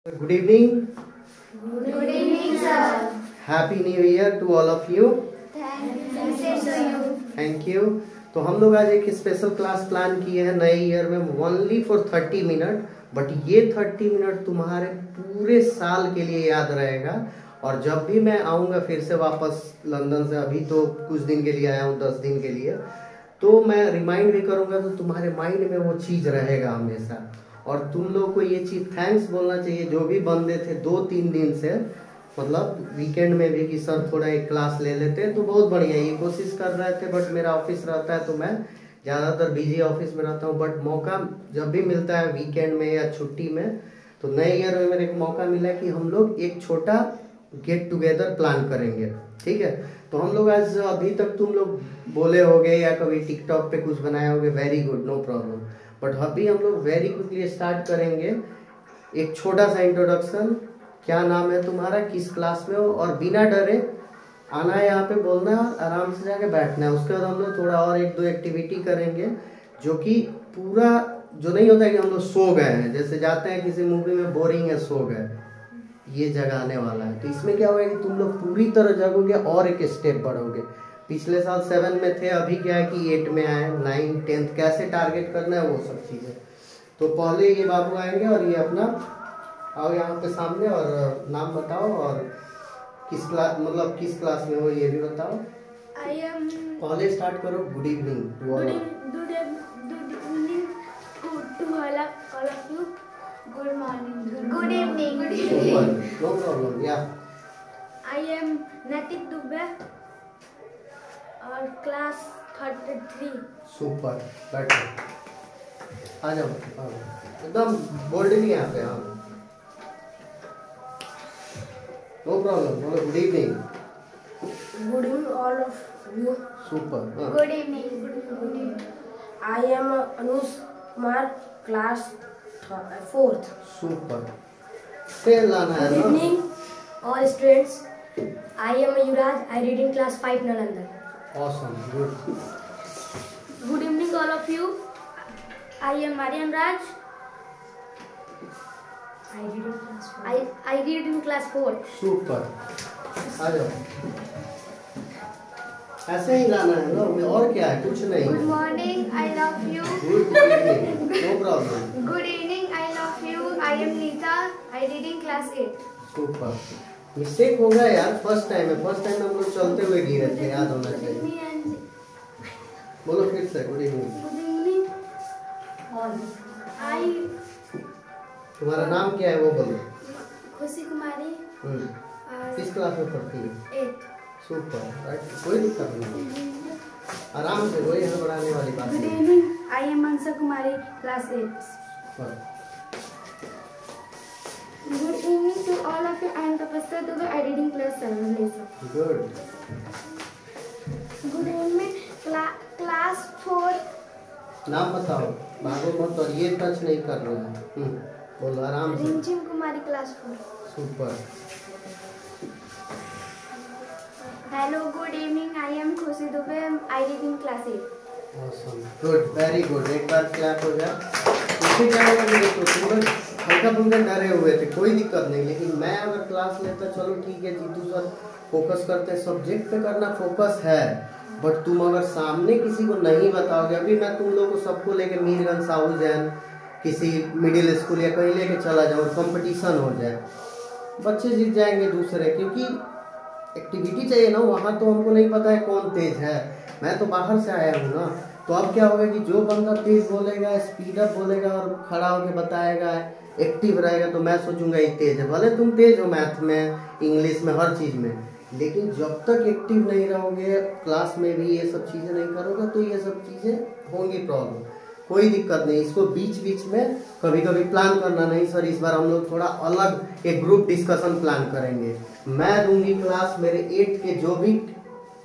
Good evening. Good evening, sir. Happy New Year to all of you. Thank you. Thank you. तो हम लोग आज एक special class plan किए हैं नए ईयर में ओनली फॉर 30 मिनट। बट ये 30 मिनट तुम्हारे पूरे साल के लिए याद रहेगा। और जब भी मैं आऊँगा फिर से वापस लंदन से, अभी तो कुछ दिन के लिए आया हूँ, 10 दिन के लिए, तो मैं रिमाइंड भी करूँगा तो तुम्हारे माइंड में वो चीज़ रहेगा हमेशा। और तुम लोग को ये चीज़ थैंक्स बोलना चाहिए जो भी बंदे थे 2-3 दिन से, मतलब वीकेंड में भी, कि सर थोड़ा एक क्लास ले लेते हैं तो बहुत बढ़िया। ये कोशिश कर रहे थे बट मेरा ऑफिस रहता है तो मैं ज़्यादातर बिजी ऑफिस में रहता हूँ। बट मौका जब भी मिलता है वीकेंड में या छुट्टी में, तो नए ईयर में मेरे को मौका मिला कि हम लोग एक छोटा गेट टुगेदर प्लान करेंगे। ठीक है, तो हम लोग आज, अभी तक तुम लोग बोले होगे या कभी टिकटॉक पे कुछ बनाए होगे, very good, no problem. But अभी हम लोग वेरी क्विकली स्टार्ट करेंगे। एक छोटा सा इंट्रोडक्शन, क्या नाम है तुम्हारा, किस क्लास में हो, और बिना डरे आना है, यहाँ पे बोलना है, आराम से जाके बैठना है। उसके बाद हम लोग थोड़ा और 1-2 एक्टिविटी करेंगे, जो कि पूरा जो नहीं होता है कि हम लोग सो गए हैं, जैसे जाते हैं किसी मूवी में, बोरिंग है, सो गए, ये जगह आने वाला है। तो इसमें क्या होगा कि तुम लोग पूरी तरह जगोगे और एक स्टेप बढ़ोगे। पिछले साल 7 में थे, अभी क्या है कि 8 में आए, 9, 10 कैसे टारगेट करना है वो सब चीज़ें। तो पहले ये बाबू आएंगे और ये अपना आओ यहाँ पे सामने, और नाम बताओ और किस क्लास, मतलब किस क्लास में हो ये भी बताओ। पहले स्टार्ट करो, good evening to all of you. Good morning. Good evening. No problem. या I am Natik Dubey और क्लास 33। सुपर, बैठो, आ जाओ, एकदम बोल्डली यहाँ पे। हाँ, नो प्रॉब्लम, बोलो good evening. Good evening all of you. Super. हाँ, Good evening. Good evening. I am Anush Kumar, class 4th. Super, फिर लाना है Good ना। evening all students. I am Yuvraj. I read in class 5 Nalanda. Awesome, good. Good evening all of you. I am Marian Raj. I read in class 4. I read in class 4. Super, आ जाओ, ऐसे ही लाना है ना, और क्या है, कुछ नहीं। Good morning. I love you. Good evening, no problem. Good evening. I love you. I am Nita. I read in class 8. Super, mistake हो गया यार, फर्स्ट टाइम है, फर्स्ट टाइम हम लोग चलते हुए गिरे थे, याद होना चाहिए। बोलो फिर से, good evening. Good evening. I तुम्हारा नाम क्या है वो बोलो। खुशी कुमारी। किस क्लास में पढ़ती है? 8th. सुपर, राइट, कोई दिक्कत नहीं, आराम से, कोई हड़बड़ाने वाली बात Good नहीं। evening. I am Mansa Kumari, class 8. Super, Good evening to all of you. I am Tapasya Dubey. I read in class 7. Good. Good evening. Class 4. नाम बताओ, भागो मत, और ये टच नहीं करना है। बोलो आराम से। रिंचिम कुमारी, class 4. Super, Hello. Good evening. I am Khushi Dubey. I read in class 8. Awesome, good, very good. एक बार क्लैप हो जाए। इससे क्या होगा कि देखो, तुम लोग हल्का फुल्का डरे हुए थे, कोई दिक्कत नहीं, लेकिन मैं अगर क्लास लेता, चलो ठीक है, जीतू सर फोकस करते हैं, सब्जेक्ट पे करना फोकस है, बट तुम अगर सामने किसी को नहीं बताओगे, अभी मैं तुम लोगों को सबको लेके मीरगंज, साहू जैन, किसी मिडिल स्कूल या कहीं लेके चला जाऊँ और कंपटीशन हो जाए, बच्चे जीत जाएंगे दूसरे, क्योंकि एक्टिविटी चाहिए ना। वहाँ तो हमको नहीं पता है कौन तेज है, मैं तो बाहर से आया हूँ ना। तो अब क्या होगा कि जो बंदा तेज बोलेगा, स्पीड अप बोलेगा और खड़ा होकर बताएगा, एक्टिव रहेगा, तो मैं सोचूंगा ये तेज है। भले तुम तेज हो मैथ में, इंग्लिश में, हर चीज़ में, लेकिन जब तक एक्टिव नहीं रहोगे, क्लास में भी ये सब चीज़ें नहीं करोगे, तो ये सब चीज़ें होंगी प्रॉब्लम। कोई दिक्कत नहीं, इसको बीच बीच में कभी कभी प्लान करना। नहीं सर, इस बार हम लोग थोड़ा अलग एक ग्रुप डिस्कशन प्लान करेंगे। मैं दूंगी क्लास, मेरे 8 के जो भी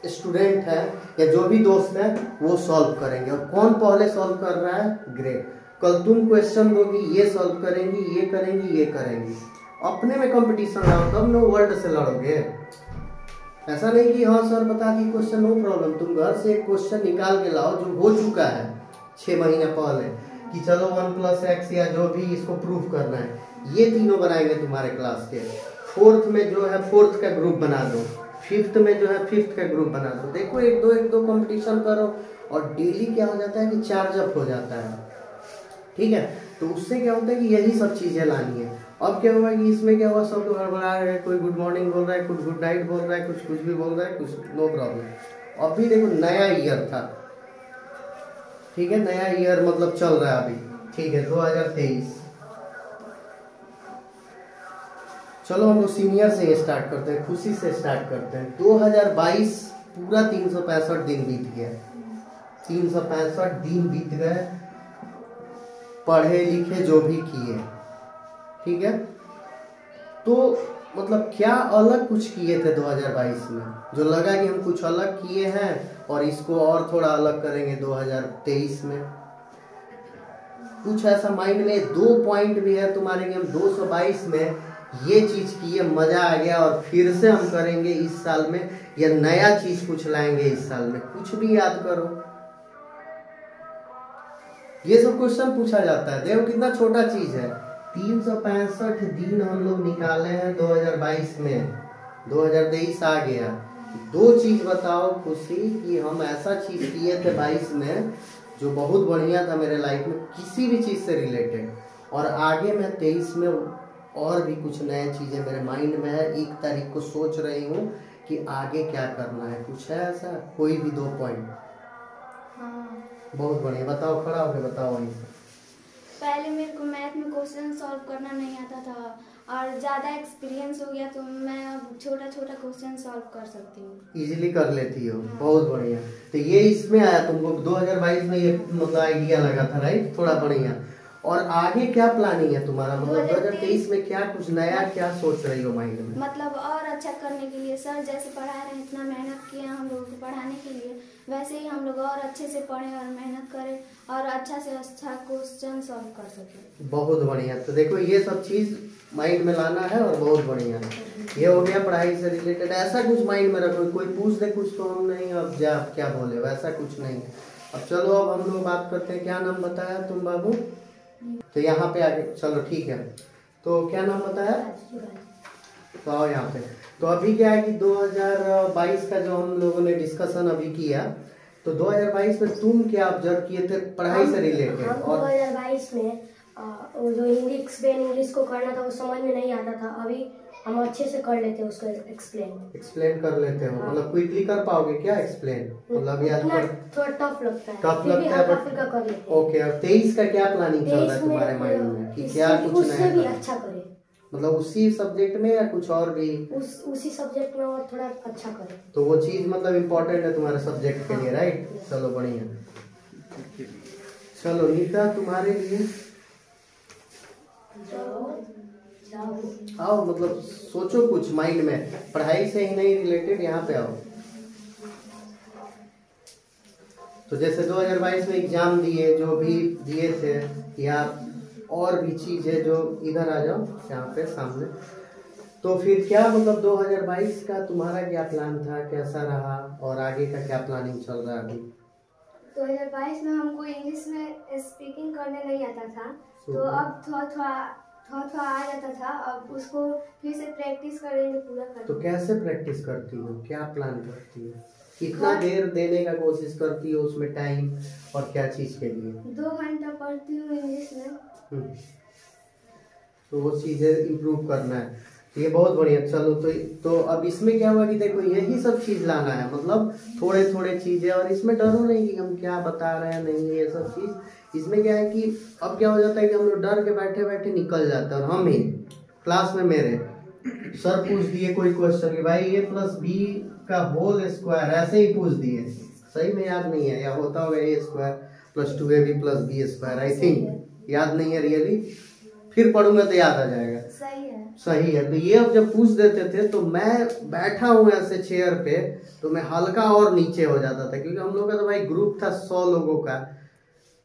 स्टूडेंट है या जो भी दोस्त है वो सॉल्व करेंगे, और कौन पहले सॉल्व कर रहा है, ग्रेट। कल तुम क्वेश्चन दोगी, ये सॉल्व करेंगी, ये करेंगी, ये करेंगी, अपने में कंपटीशन लाओ, तब ना वर्ल्ड से लड़ोगे। ऐसा नहीं कि हाँ सर बता दी क्वेश्चन, नो प्रॉब्लम, तुम घर से एक क्वेश्चन निकाल के लाओ जो हो चुका है 6 महीने पहले, कि चलो 1 + x या जो भी इसको प्रूफ करना है, ये तीनों बनाएंगे तुम्हारे क्लास के। फोर्थ में जो है फोर्थ का ग्रुप बना दो, फिफ्थ में जो है फिफ्थ का ग्रुप बना दो। देखो एक दो कंपटीशन करो और डेली क्या हो जाता है कि चार्ज अप हो जाता है, ठीक है। तो उससे क्या होता है कि यही सब चीजें लानी है। अब क्या हुआ कि इसमें क्या हुआ, सब लोग हड़बड़ा रहे हैं, कोई गुड मॉर्निंग बोल रहा है, कुछ गुड नाइट बोल रहा है, कुछ भी बोल रहा है, कुछ नो प्रॉब्लम। अभी देखो नया ईयर था, ठीक है, नया ईयर मतलब चल रहा है अभी, ठीक है, 2023। चलो हम लोग सीनियर से स्टार्ट करते हैं, खुशी से स्टार्ट करते हैं। 2022 पूरा 365 दिन बीत गया, 365 दिन बीत गए, पढ़े लिखे जो भी किए, ठीक है। तो मतलब क्या अलग कुछ किए थे 2022 में, जो लगा कि हम कुछ अलग किए हैं और इसको और थोड़ा अलग करेंगे 2023 में? कुछ ऐसा माइंड में 2 पॉइंट भी है तुम्हारे कि हम 222 में ये चीज किए, मजा आ गया और फिर से हम करेंगे इस साल में, या नया चीज कुछ लाएंगे इस साल में? कुछ भी याद करो, ये सब क्वेश्चन पूछा जाता है। देखो कितना छोटा चीज है, 365 दिन हम लोग निकाले हैं 2022 में, 2023 आ गया। 2 चीज बताओ खुशी कि हम ऐसा चीज किए थे 22 में जो बहुत बढ़िया था मेरे लाइफ में, किसी भी चीज से रिलेटेड, और आगे मैं 23 में और भी कुछ नए चीजें मेरे माइंड में है, 1 तारीख को सोच रही हूँ कि आगे क्या करना है। कुछ है ऐसा कोई भी 2 पॉइंट? हाँ। बहुत बढ़िया, बताओ, खड़ा होकर बताओ वहीं से। पहले मेरे को मैथ में क्वेश्चन सॉल्व करना नहीं आता था, और ज़्यादा एक्सपीरियंस हो गया तो मैं अब छोटा छोटा क्वेश्चन सॉल्व कर सकती हूँ, इजीली कर लेती हो। बहुत बढ़िया। तो ये इसमें आया तुमको 2022 में, ये मतलब आइडिया लगा था, राइट, थोड़ा बढ़िया। और आगे क्या प्लानिंग है तुम्हारा, मतलब 2023 में क्या कुछ नया क्या सोच रही हो माइंड में? मतलब और अच्छा करने के लिए सर जैसे पढ़ा रहे हैं, इतना मेहनत किए हैं हम लोगों को पढ़ाने के लिए, वैसे ही हम लोग और अच्छे से पढ़ें और मेहनत करें और अच्छा से अच्छा क्वेश्चन सॉल्व कर सकें। बहुत बढ़िया। तो देखो ये सब चीज माइंड में लाना है और बहुत बढ़िया है। ये हो गया पढ़ाई से रिलेटेड। ऐसा कुछ माइंड में रखो, कोई पूछ दे कुछ तो हम नहीं अब जा क्या बोले, वैसा कुछ नहीं। अब चलो अब हम लोग बात करते हैं, क्या नाम बताया तुम बाबू? तो यहाँ पे आगे चलो, ठीक है। तो क्या नाम बताया? तो आओ यहाँ पे। तो अभी क्या है कि 2022 का जो हम लोगों ने डिस्कशन अभी किया, तो 2022 में तुम क्या ऑब्जर्व किए थे पढ़ाई से रिलेटेड? और 2022 में वो जो हिंदी एक्सप्लेन इंग्लिश को करना था वो समझ में नहीं आता था, अभी हम अच्छे से कर लेते हैं उसको एक्सप्लेन कर लेते हो, मतलब क्विकली कर पाओगे क्या एक्सप्लेन? मतलब याद कर थोड़ा टफ लगता है, टफ लगता है बट कर लेते हैं। ओके। अब 23 का क्या प्लानिंग चल रहा है तुम्हारे माइंड में कि क्या कुछ उससे भी नया अच्छा करे, मतलब उसी सब्जेक्ट में या कुछ और भी? उसी सब्जेक्ट में और थोड़ा अच्छा करे, तो वो चीज मतलब इम्पोर्टेंट है तुम्हारे सब्जेक्ट के लिए, राइट? चलो बढ़िया। चलो नीता तुम्हारे लिए आओ, मतलब सोचो कुछ माइंड में, पढ़ाई से ही नहीं रिलेटेड, यहाँ पे आओ। तो जैसे 2022 में एग्जाम दिए, जो भी दिए थे, या और भी चीज है जो, इधर आ जाओ यहाँ पे सामने। तो फिर क्या मतलब 2022 का तुम्हारा क्या प्लान था, कैसा रहा, और आगे का क्या प्लानिंग चल रहा है अभी? 2022 में हमको इंग्लिश में स्पीकिंग करने नहीं आता था, तो अब थोड़ा आ जाता था, अब उसको फिर से प्रैक्टिस करेंगे पूरा करेंगे। तो कैसे प्रैक्टिस करती हो, क्या प्लान करती हो, कितना देर देने का कोशिश करती हो उसमें टाइम, और क्या चीज के लिए? 2 घंटा पढ़ती हूँ इंग्लिश में। तो वो चीजें इम्प्रूव करना है, ये बहुत बढ़िया। चलो तो अब इसमें क्या हुआ कि देखो यही सब चीज लाना है, मतलब थोड़े थोड़े चीजें, और इसमें डरो नहीं कि हम क्या बता रहे हैं, नहीं ये सब चीज। इसमें क्या है कि अब क्या हो जाता है कि हम लोग डर के बैठे बैठे निकल जाते हैं। और हम ही क्लास में मेरे सर पूछ दिए कोई क्वेश्चन कि भाई a + b का होल स्क्वायर, ऐसे ही पूछ दिए, सही में याद नहीं है, या होता होगा a² + 2ab + b², I think याद नहीं है रियली, फिर पढ़ूंगा तो याद आ जाएगा। सही है। तो ये अब जब पूछ देते थे तो मैं बैठा हूँ ऐसे चेयर पे, तो मैं हल्का और नीचे हो जाता था, क्योंकि हम लोग का तो भाई ग्रुप था 100 लोगों का,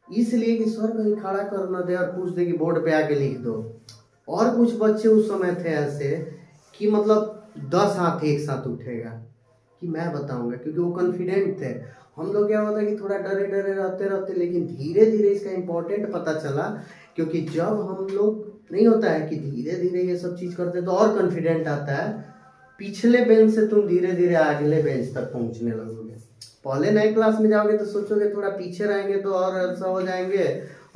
इसलिए कि सर कहीं खड़ा कर न दे और पूछ दे कि बोर्ड पे आके लिख दो। और कुछ बच्चे उस समय थे ऐसे कि मतलब 10 हाथ एक साथ उठेगा कि मैं बताऊंगा, क्योंकि वो कॉन्फिडेंट थे। हम लोग क्या होता कि थोड़ा डरे डरे रहते, लेकिन धीरे धीरे इसका इम्पोर्टेंट पता चला, क्योंकि जब हम लोग नहीं होता है कि धीरे धीरे ये सब चीज करते तो और कॉन्फिडेंट आता है, पिछले बेंच से तुम धीरे धीरे अगले बेंच तक पहुंचने लगोगे। पहले नए क्लास में जाओगे तो सोचोगे थोड़ा पीछे रहेंगे तो और ऐसा हो जाएंगे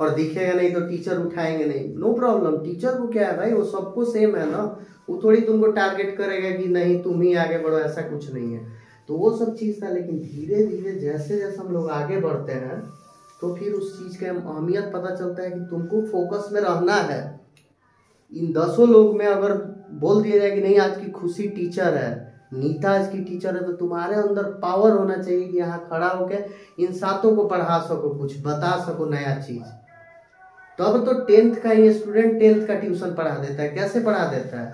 और दिखेगा नहीं तो टीचर उठाएंगे नहीं, नो प्रॉब्लम, टीचर को क्या है भाई, वो सबको सेम है ना, वो थोड़ी तुमको टारगेट करेगा कि नहीं तुम ही आगे बढ़ो, ऐसा कुछ नहीं है। तो वो सब चीज़ था, लेकिन धीरे धीरे जैसे जैसे हम लोग आगे बढ़ते हैं तो फिर उस चीज़ का अहमियत पता चलता है कि तुमको फोकस में रहना है। इन 10 लोग में अगर बोल दिया जाए कि नहीं आज की खुशी टीचर है, नीता आज की टीचर है, तो तुम्हारे अंदर पावर होना चाहिए कि यहाँ खड़ा होकर इन 7 को पढ़ा सको, कुछ बता सको नया चीज़। तब तो 10th का ही स्टूडेंट 10th का ट्यूशन पढ़ा देता है। कैसे पढ़ा देता है?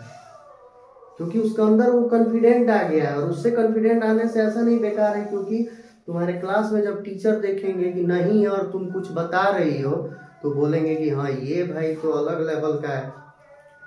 क्योंकि उसके अंदर वो कॉन्फिडेंट आ गया है, और उससे कॉन्फिडेंट आने से ऐसा नहीं बेकार है, क्योंकि तुम्हारे क्लास में जब टीचर देखेंगे कि नहीं और तुम कुछ बता रही हो तो बोलेंगे कि हाँ ये भाई तो अलग लेवल का है,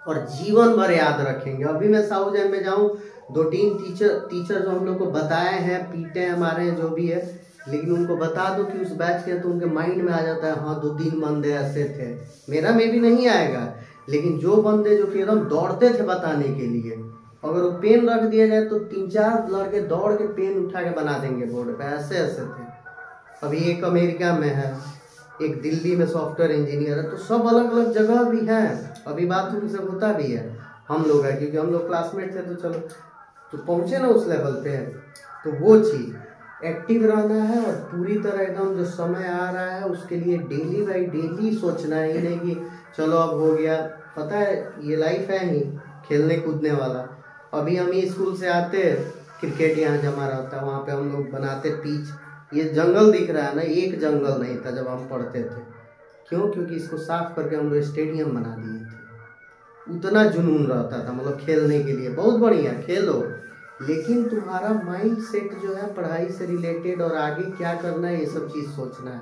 और जीवन भर याद रखेंगे। अभी मैं साउथ जैन में जाऊँ 2-3 टीचर जो हम लोग को बताए हैं, पीटे हैं, हमारे जो भी है, लेकिन उनको बता दो कि उस बैच के, तो उनके माइंड में आ जाता है हाँ 2-3 बंदे ऐसे थे। मेरा में भी नहीं आएगा, लेकिन जो बंदे जो कि एकदम दौड़ते थे बताने के लिए, अगर वो पेन रख दिया जाए तो 3-4 लड़के दौड़ के पेन उठा के बना देंगे बोर्ड पे, ऐसे ऐसे थे। अभी एक अमेरिका में है, एक दिल्ली में सॉफ्टवेयर इंजीनियर है, तो सब अलग अलग जगह भी हैं। अभी बात उनसे होता भी है, हम लोग है क्योंकि हम लोग क्लासमेट थे, तो चलो तो पहुँचे ना उस लेवल पे। तो वो चीज़ एक्टिव रहना है, और पूरी तरह एकदम जो समय आ रहा है उसके लिए डेली बाई डेली सोचना है, ये नहीं कि चलो अब हो गया। पता है ये लाइफ है ही खेलने कूदने वाला। अभी हम ही स्कूल से आते, क्रिकेट यहाँ जमा रहता है, वहाँ पे हम लोग बनाते पिच। ये जंगल दिख रहा है ना, एक जंगल नहीं था जब हम पढ़ते थे। क्यों? क्योंकि इसको साफ करके हम लोग स्टेडियम बना दिए थे। उतना जुनून रहता था, मतलब खेलने के लिए। बहुत बढ़िया खेलो, लेकिन तुम्हारा माइंड सेट जो है पढ़ाई से रिलेटेड और आगे क्या करना है ये सब चीज़ सोचना है।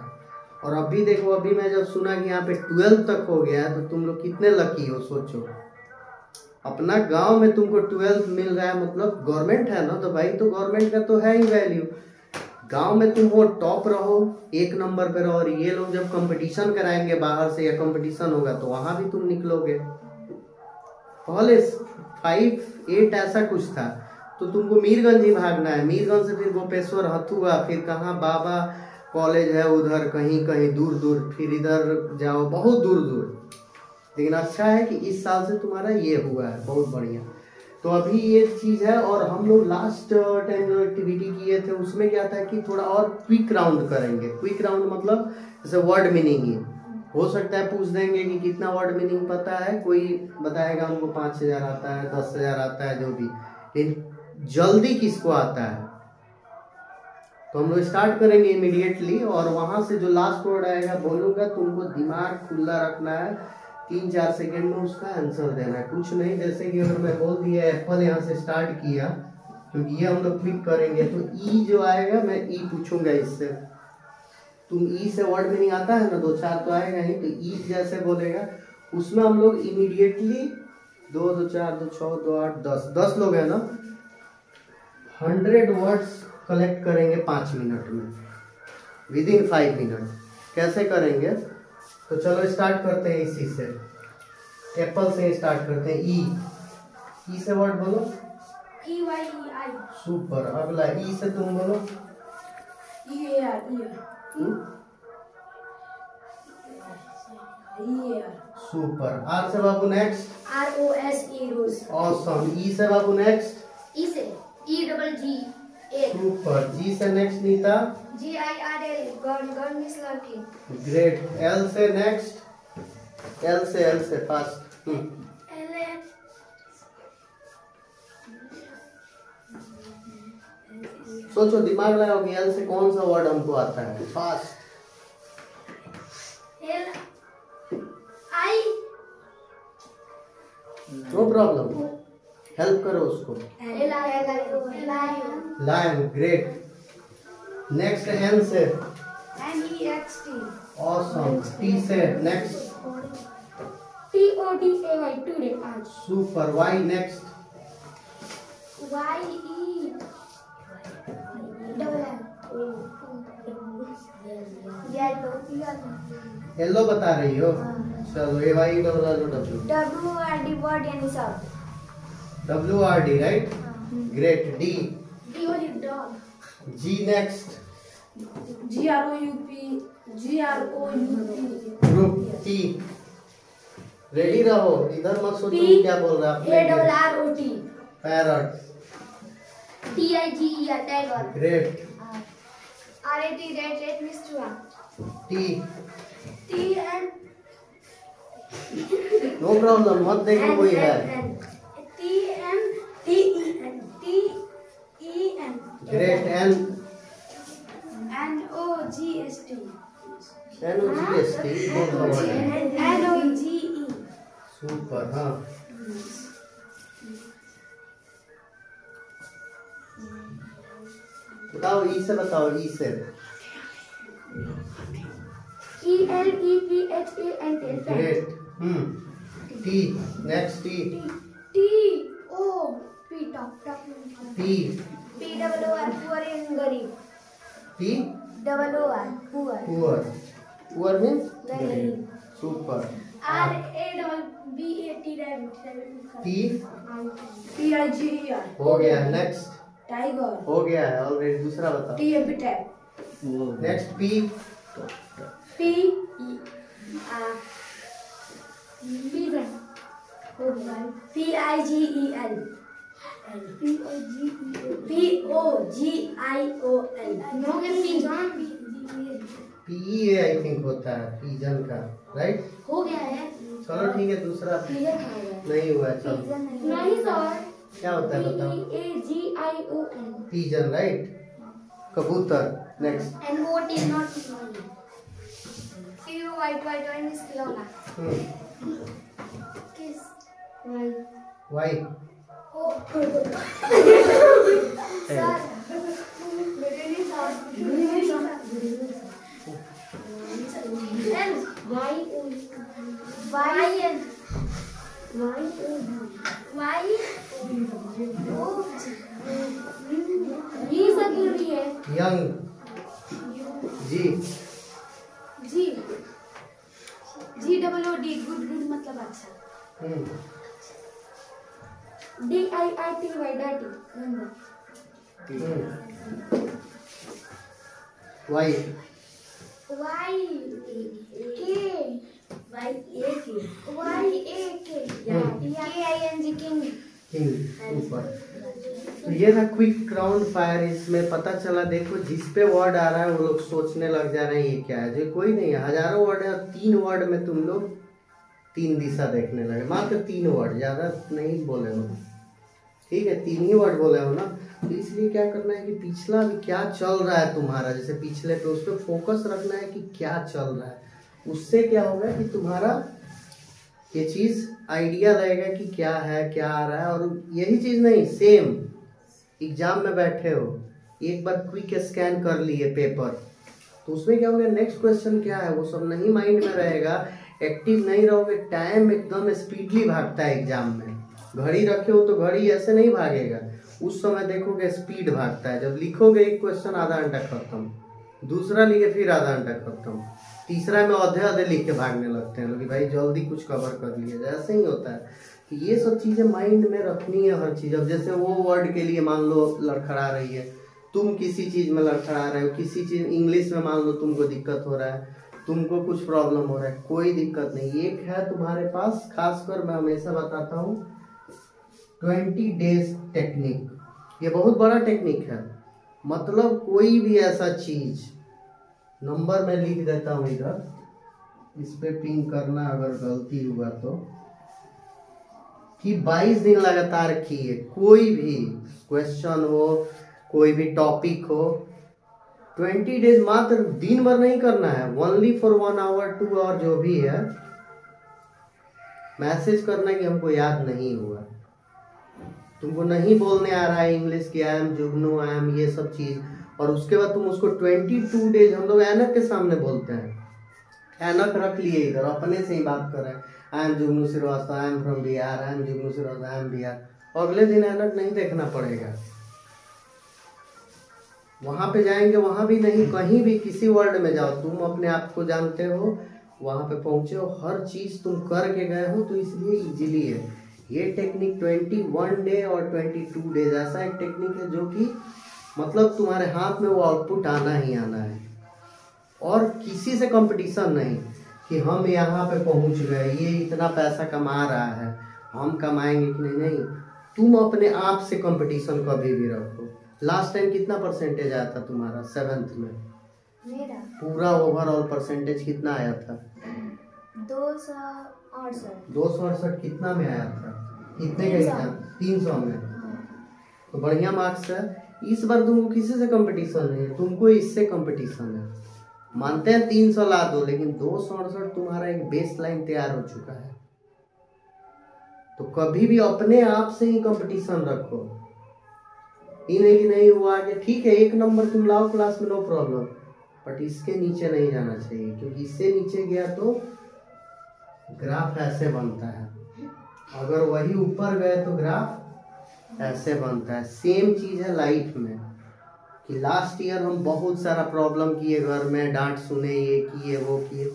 और अभी देखो, अभी मैं जब सुना कि यहाँ पे 12th तक हो गया है, तो तुम लोग कितने लकी हो सोचो। अपना गांव में तुमको 12th मिल रहा है, मतलब गवर्नमेंट है ना, तो भाई तो गवर्नमेंट का तो है ही वैल्यू। गांव में तुम हो, टॉप रहो, 1 नंबर पे रहो, और ये लोग जब कंपटीशन कराएंगे बाहर से या कंपटीशन होगा तो वहां भी तुम निकलोगे। पहले 5-8 ऐसा कुछ था, तो तुमको मीरगंज ही भागना है, मीरगंज से फिर गोपेश्वर, हथुआ, फिर कहाँ बाबा कॉलेज है उधर, कहीं कहीं दूर दूर, फिर इधर जाओ बहुत दूर दूर। लेकिन अच्छा है कि इस साल से तुम्हारा ये हुआ है, बहुत बढ़िया। तो अभी ये चीज़ है। और हम लोग लास्ट टाइम जो एक्टिविटी किए थे उसमें क्या था कि थोड़ा और क्विक राउंड करेंगे। क्विक राउंड मतलब जैसे वर्ड मीनिंग ही हो सकता है, पूछ देंगे कि कितना वर्ड मीनिंग पता है, कोई बताएगा हमको 5000 आता है, 10,000 आता है, जो भी। लेकिन जल्दी किसको आता है? तो हम लोग स्टार्ट करेंगे इमीडिएटली, और वहां से जो लास्ट वर्ड आएगा बोलूंगा, तुमको दिमाग खुला रखना है, 3-4 सेकेंड में उसका आंसर देना है, कुछ नहीं। जैसे कि अगर मैं बोल दिया एप्पल यहाँ से स्टार्ट किया, क्योंकि ये हम लोग क्लिक करेंगे, तो ई जो आएगा मैं ई पूछूंगा इससे, तुम ई से वर्ड मीनिंग आता है ना, 2-4 तो आएगा ही, तो ई जैसे बोलेगा उसमें हम लोग इमीडिएटली 2, 2, 4, 2, 6, 2, 8, 10 लोग हैं ना, 100 वर्ड्स कलेक्ट करेंगे 5 मिनट में, विदिन 5 मिनट। कैसे करेंगे? तो चलो स्टार्ट करते हैं इसी से, एप्पल से स्टार्ट करते हैं। ई से वर्ड बोलो, EYEI। सुपर। अगला ई से तुम बोलो, EAR। सुपर। आर से बाबू next, ROSE rose. Awesome. E से बाबू नेक्स्ट, E से EGG। सुपर। जी से नेक्स्ट नीता, GIRL गर्ल मिस लड़की। ग्रेट। एल से नेक्स्ट, एल से फास्ट। सोचो, दिमाग लगाओ कि एल से कौन सा वर्ड हमको आता है, फास्ट। नो प्रॉब्लम, हेल्प करो उसको। Lion, great. नेक्स्ट एन से, NEXT। ऑसम। टी से नेक्स्ट, TODAY टुडे आज। Super. Y next, YE। Yellow बता रही हो? चलो AYELLOW WRD वर्ड यानी शब्द। WRD right, great. D dog. G next, GROUP group. T ready रहो, इधर मत सोचो क्या बोल रहा है। ARROT parrot. TIGER tiger. Great. RAT rate means चूहा। T TN नो प्रॉब्लम, मत देखो कोई है। ग्रेट। N NOGST NOGST कौन सा वर्ड है? NOGE super. हाँ बताओ, ई से बताओ, ई से। ELEPHANT great. T next. T TOP top. P POOR poor in गरीब। P OOR poor. Poor. Poor means गरीब। Super. RABBAT rabbit. T TIGER हो गया। Next tiger. हो गया है ऑलरेडी। दूसरा बताओ। TAP tap. Next P pigeon. PIGEL POGION no के पिजन। PEA आई थिंक होता है पिजन का, राइट। हो गया है। चलो ठीक है, दूसरा पिजन हो गया। नहीं हुआ है। चलो नहीं सर। क्या होता है बताओ। PAGION पिजन राइट, कबूतर। Next and what is not white is खिलौना। किस वाई। ओ सर ये सब गिर रही है। यंग। जी GOOD गुड मतलब अच्छा। DIITY Y. KING king. ऊपर। तो ये था क्विक राउंड फायर। इसमें पता चला, देखो जिस पे वर्ड आ रहा है वो लोग सोचने लग जा रहे हैं ये क्या है। जो कोई नहीं है, हजारों वर्ड है, 3 वर्ड में तुम लोग 3 दिशा देखने लगे। मात्र 3 वर्ड, ज्यादा नहीं बोले हो, ठीक है। 3 ही वर्ड बोले हो ना, तो इसलिए क्या करना है कि पिछला भी क्या चल रहा है तुम्हारा, जैसे पिछले पे, उस पर फोकस रखना है कि क्या चल रहा है। उससे क्या होगा कि तुम्हारा ये चीज आइडिया रहेगा कि क्या है, क्या आ रहा है। और यही चीज नहीं, सेम एग्जाम में बैठे हो, एक बार क्विक स्कैन कर लिए पेपर, तो उसमें क्या होगा, नेक्स्ट क्वेश्चन क्या है वो सब नहीं माइंड में रहेगा, एक्टिव नहीं रहोगे। टाइम एकदम स्पीडली भागता है एग्जाम में। घड़ी रखे हो तो घड़ी ऐसे नहीं भागेगा, उस समय देखोगे स्पीड भागता है। जब लिखोगे एक क्वेश्चन आधा घंटा खत्म, दूसरा लिखे फिर आधा घंटा खत्म, तीसरा में आधे आधे लिख के भागने लगते हैं कि भाई जल्दी कुछ कवर कर लिया जाए। ऐसे ही होता है कि ये सब चीजें माइंड में रखनी है हर चीज। अब जैसे वो वर्ड के लिए मान लो लड़खड़ा रही है, तुम किसी चीज में लड़खड़ा रहे हो, किसी चीज इंग्लिश में मान लो तुमको दिक्कत हो रहा है, तुमको कुछ प्रॉब्लम हो रहा है, कोई दिक्कत नहीं। एक है तुम्हारे पास, खासकर मैं हमेशा बताता हूँ 20 डेज टेक्निक। ये बहुत बड़ा टेक्निक है। मतलब कोई भी ऐसा चीज, नंबर मैं लिख देता हूँ इधर, इस पे पिन करना अगर गलती हुआ तो, कि 22 दिन लगातार किए, कोई भी क्वेश्चन हो, कोई भी टॉपिक हो, 20 डेज, मात्र दिन भर नहीं करना है, ओनली फॉर 1 आवर 2 आवर जो भी है, मैसेज करना कि हमको याद नहीं हुआ, तुमको नहीं बोलने आ रहा है इंग्लिश की आई एम जुगनू, आई एम ये सब चीज, और उसके बाद तुम उसको 22 डेज, हम लोग ऐनक के सामने बोलते हैं, ऐनक रख लिए इधर, अपने से ही बात कर रहे हैं, I am Jugnu Srivastava, I am from Bihar, I am Jugnu Srivastava, I M Bihar, और अगले दिन ऐनक नहीं देखना पड़ेगा। वहाँ पे जाएंगे, वहाँ भी नहीं, कहीं भी किसी वर्ल्ड में जाओ, तुम अपने आप को जानते हो, वहाँ पे पहुँचे हो, हर चीज़ तुम करके गए हो, तो इसलिए इजीली है। ये टेक्निक 21 डे और 22 डेज ऐसा एक टेक्निक है जो कि मतलब तुम्हारे हाथ में वो आउटपुट आना ही आना है, और किसी से कंपटीशन नहीं कि हम यहाँ पे पहुँच गए, ये इतना पैसा कमा रहा है, हम कमाएंगे कि नहीं। नहीं, तुम अपने आप से कंपटीशन कभी भी रखो। लास्ट टाइम कितना परसेंटेज आया था तुम्हारा 7th में? मेरा पूरा ओवरऑल परसेंटेज कितना आया था? 268। 268 कितना में आया था? कितने का एग्जाम? 300 में। तो बढ़िया मार्क्स है। इस बार तुमको किसी से कंपटीशन नहीं है, तुमको इससे कंपटीशन है। मानते हैं 300 ला दो, लेकिन 268 तुम्हारा एक बेस लाइन तैयार हो चुका है। तो कभी भी अपने आप से ही कंपटीशन रखो। ये नहीं कि नहीं हुआ कि ठीक है 1 नंबर तुम लाओ क्लास में, नो प्रॉब्लम, बट इसके नीचे नहीं जाना चाहिए, क्योंकि इससे नीचे गया तो ग्राफ ऐसे बनता है, अगर वही ऊपर गए तो ग्राफ ऐसे बनता है। सेम चीज़ है लाइफ में कि लास्ट ईयर हम बहुत सारा प्रॉब्लम किए, घर में डांट सुने, ये किए वो किए,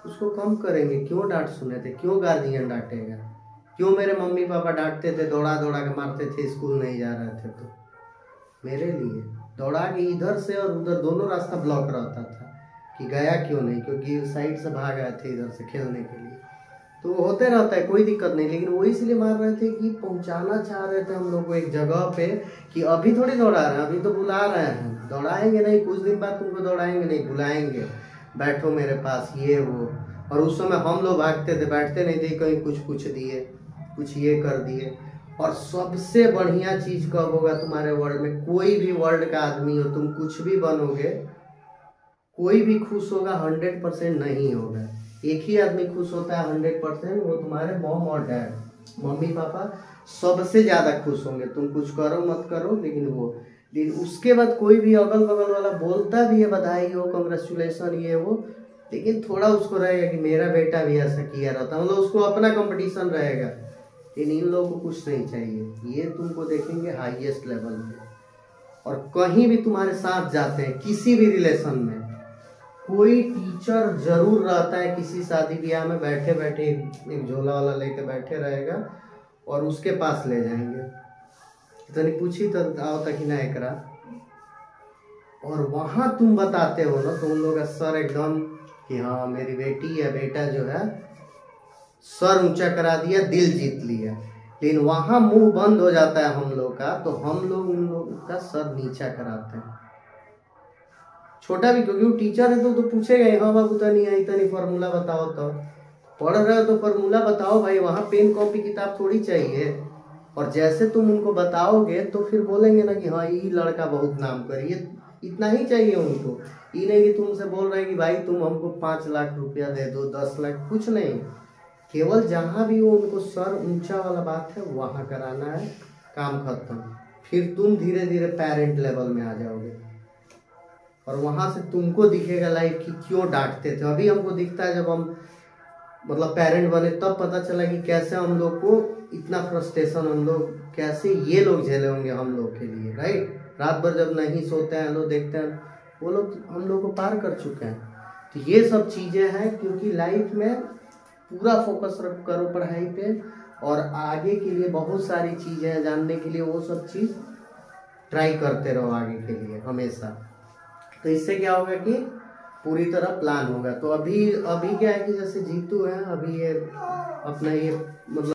उसको कम करेंगे। क्यों डांट सुने थे? क्यों गार्जियन डांटेगा? क्यों मेरे मम्मी पापा डांटते थे, दौड़ा दौड़ा के मारते थे, स्कूल नहीं जा रहे थे? तो मेरे लिए दौड़ा के इधर से और उधर दोनों रास्ता ब्लॉक रहता था कि गया क्यों नहीं, क्योंकि साइड से भाग आए थे इधर से खेलने के लिए। तो होते रहता है, कोई दिक्कत नहीं, लेकिन वो इसलिए मार रहे थे कि पहुंचाना चाह रहे थे हम लोग को एक जगह पे कि अभी थोड़ी दौड़ा रहे हैं, अभी तो बुला रहे हैं, दौड़ाएंगे नहीं, कुछ दिन बाद तुमको दौड़ाएंगे नहीं, बुलाएंगे, बैठो मेरे पास, ये वो। और उस समय हम लोग भागते थे, बैठते नहीं थे, कहीं कुछ दिए, कुछ ये कर दिए। और सबसे बढ़िया चीज़ कब होगा तुम्हारे वर्ल्ड में? कोई भी वर्ल्ड का आदमी हो, तुम कुछ भी बनोगे, कोई भी खुश होगा 100% नहीं होगा। एक ही आदमी खुश होता है 100%, वो तुम्हारे मॉम और डैड, मम्मी पापा सबसे ज़्यादा खुश होंगे। तुम कुछ करो मत करो, लेकिन उसके बाद कोई भी अगल बगल वाला बोलता भी है बधाई हो, कंग्रेचुलेसन, ये वो, लेकिन थोड़ा उसको रहेगा कि मेरा बेटा भी ऐसा किया रहता, मतलब उसको अपना कंपटीशन रहेगा। लेकिन इन लोगों को कुछ नहीं चाहिए, ये तुमको देखेंगे हाईएस्ट लेवल में। और कहीं भी तुम्हारे साथ जाते हैं, किसी भी रिलेशन में, कोई टीचर जरूर रहता है किसी शादी ब्याह में, बैठे बैठे एक झोला वाला लेके बैठे रहेगा और उसके पास ले जाएंगे, इतनी पूछी तो आओ तक ही ना एकरा। और वहाँ तुम बताते हो ना, तो उन लोग का सर एकदम कि हाँ मेरी बेटी या बेटा जो है सर ऊंचा करा दिया, दिल जीत लिया। लेकिन वहाँ मुंह बंद हो जाता है हम लोग का, तो हम लोग उन लोगों का सर नीचा कराते हैं। छोटा भी, क्योंकि वो टीचर है तो पूछेगा, हाँ बाबू तनी आई तनी फार्मूला बताओ, तो पढ़ रहे हो तो फार्मूला बताओ भाई, वहाँ पेन कॉपी किताब थोड़ी चाहिए। और जैसे तुम उनको बताओगे तो फिर बोलेंगे ना कि हाँ ये लड़का बहुत नाम करिए, इतना ही चाहिए उनको। ये नहीं कि तुमसे बोल रहे हैं कि भाई तुम हमको 5 लाख रुपया दे दो, 10 लाख, कुछ नहीं, केवल जहाँ भी वो उनको सर ऊंचा वाला बात है वहाँ कराना है, काम खत्म। फिर तुम धीरे धीरे पेरेंट लेवल में आ जाओगे और वहाँ से तुमको दिखेगा लाइफ कि क्यों डांटते थे। अभी हमको दिखता है जब हम मतलब पेरेंट बने तब पता चला कि कैसे हम लोग को इतना फ्रस्ट्रेशन हम लोग कैसे ये लोग झेले होंगे हम लोग के लिए, राइट। रात भर जब नहीं सोते हैं लोग, देखते हैं वो लोग हम लोग को पार कर चुके हैं। तो ये सब चीज़ें हैं, क्योंकि लाइफ में पूरा फोकस करो पढ़ाई पे, और आगे के लिए बहुत सारी चीज़ें हैं जानने के लिए, वो सब चीज़ ट्राई करते रहो आगे के लिए हमेशा। तो इससे क्या होगा कि पूरी तरह प्लान होगा। तो अभी क्या है कि जैसे जीतू है, अभी ये अपना ये मतलब